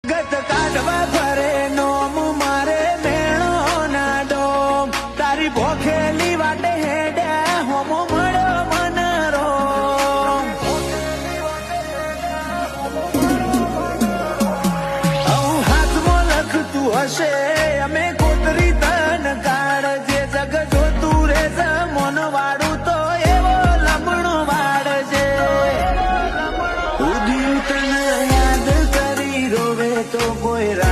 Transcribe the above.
ગત કાઢવા ફરે નોમ મારે મેણો ના ડોમ તારી ભોખેલી વાટે હેડે હોમો મળ્યો મન રોમ હાથમાં લખતું હશે અમે કોતરી તન કાઢજે જગ જોતું રે મોન વાળું તો એવો લમણો વાળજે ઉધ્યું તને યાદ કરી રોવે તો કોઈ